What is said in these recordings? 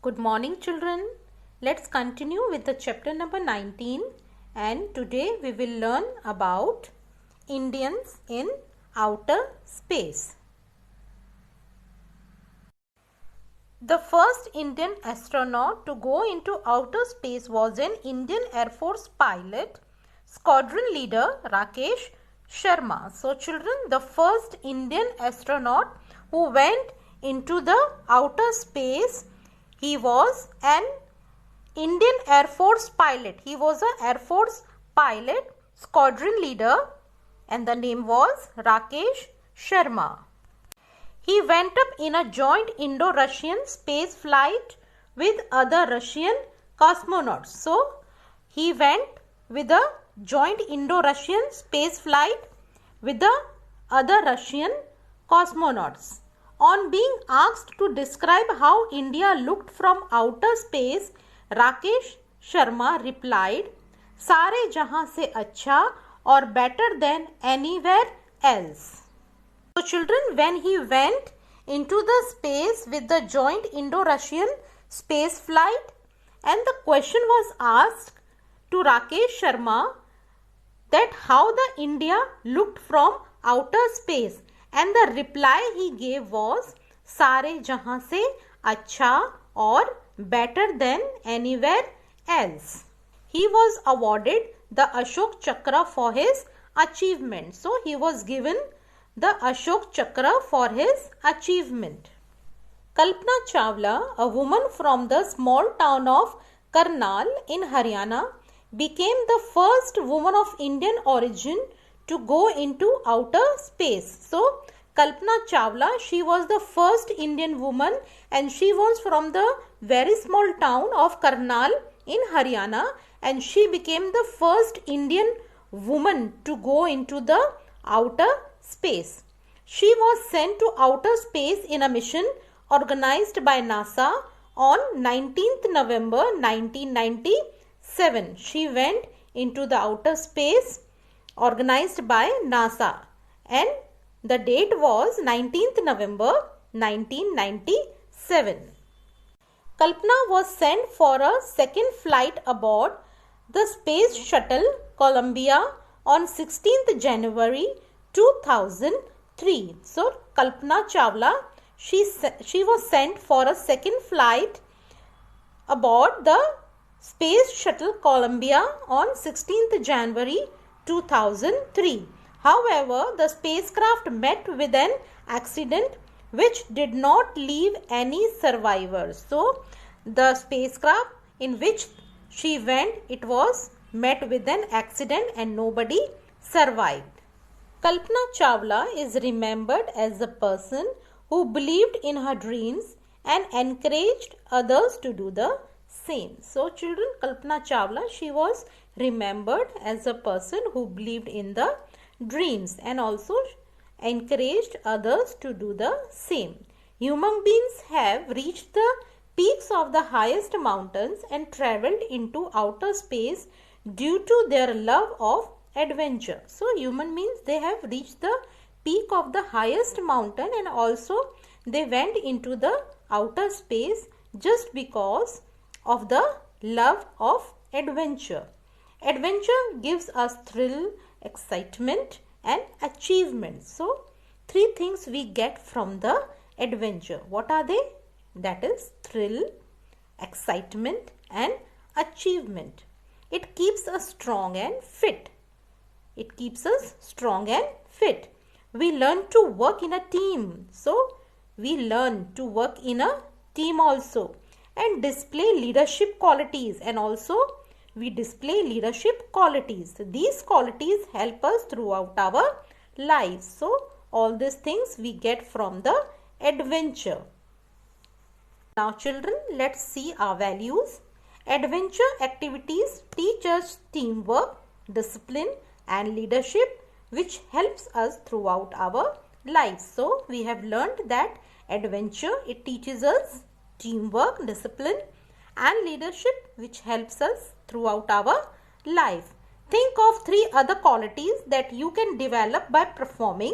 Good morning, children. Let's continue with the chapter number 19, and today we will learn about Indians in outer space. The first Indian astronaut to go into outer space was an Indian Air Force pilot, squadron leader Rakesh Sharma. So children, the first Indian astronaut who went into the outer space, he was an Indian Air Force pilot. He was an Air Force pilot, squadron leader, and the name was Rakesh Sharma. He went up in a joint Indo-Russian space flight with other Russian cosmonauts. So, he went with a joint Indo-Russian space flight with the other Russian cosmonauts. On being asked to describe how India looked from outer space, Rakesh Sharma replied, "सारे जहां से अच्छा or better than anywhere else." So children, when he went into the space with the joint Indo-Russian space flight, and the question was asked to Rakesh Sharma that how the India looked from outer space, and the reply he gave was सारे जहां से अच्छा or better than anywhere else. He was awarded the Ashok Chakra for his achievement. So he was given the Ashok Chakra for his achievement. Kalpana Chawla, a woman from the small town of Karnal in Haryana, became the first woman of Indian origin to go into outer space. So Kalpana Chawla, she was the first Indian woman, and she was from the very small town of Karnal in Haryana, and she became the first Indian woman to go into the outer space. She was sent to outer space in a mission organized by NASA on 19th November 1997. She went into the outer space organized by NASA, and the date was 19th November 1997. Kalpana was sent for a second flight aboard the Space Shuttle Columbia on 16th January 2003. So Kalpana Chawla, she was sent for a second flight aboard the Space Shuttle Columbia on 16th January 2003. However, the spacecraft met with an accident which did not leave any survivors. So, the spacecraft in which she went, it was met with an accident and nobody survived. Kalpana Chawla is remembered as a person who believed in her dreams and encouraged others to do the same. So, children, Kalpana Chawla, she was remembered as a person who believed in the dreams and also encouraged others to do the same. Human beings have reached the peaks of the highest mountains and traveled into outer space due to their love of adventure. So human beings, they have reached the peak of the highest mountain, and also they went into the outer space just because of the love of adventure. Adventure gives us thrill, excitement and achievement. So three things we get from the adventure. What are they? That is thrill, excitement and achievement. It keeps us strong and fit. It keeps us strong and fit. We learn to work in a team. So we learn to work in a team also, and display leadership qualities, and also we display leadership qualities. These qualities help us throughout our lives. So all these things we get from the adventure. Now children, let's see our values. Adventure activities teach us teamwork, discipline and leadership, which helps us throughout our lives. So we have learned that adventure, it teaches us teamwork, discipline and leadership, which helps us throughout our life. Think of three other qualities that you can develop by performing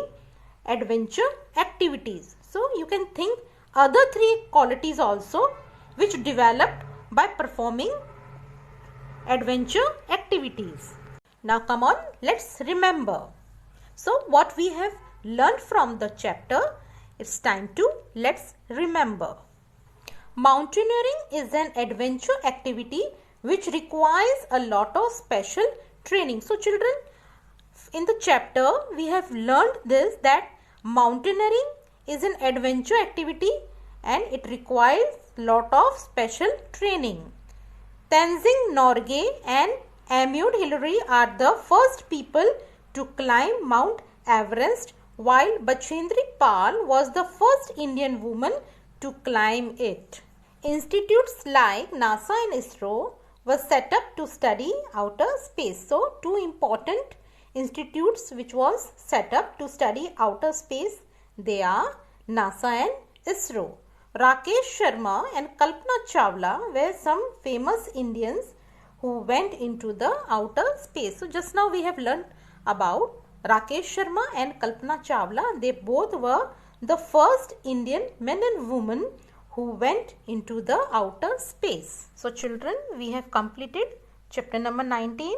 adventure activities. So you can think other three qualities also which developed by performing adventure activities. Now come on, let's remember. So what we have learned from the chapter, it's time to let's remember. Mountaineering is an adventure activity which requires a lot of special training. So children, in the chapter we have learned this, that mountaineering is an adventure activity and it requires lot of special training. Tenzing Norgay and Ammon Hillary are the first people to climb Mount Everest, while Bachendri Pal was the first Indian woman to climb it. Institutes like NASA and ISRO were set up to study outer space. So, two important institutes which was set up to study outer space, they are NASA and ISRO. Rakesh Sharma and Kalpana Chawla were some famous Indians who went into the outer space. So, just now we have learned about Rakesh Sharma and Kalpana Chawla. They both were the first Indian men and women who went into the outer space. So children, we have completed chapter number 19.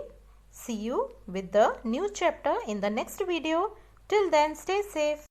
See you with the new chapter in the next video. Till then, stay safe.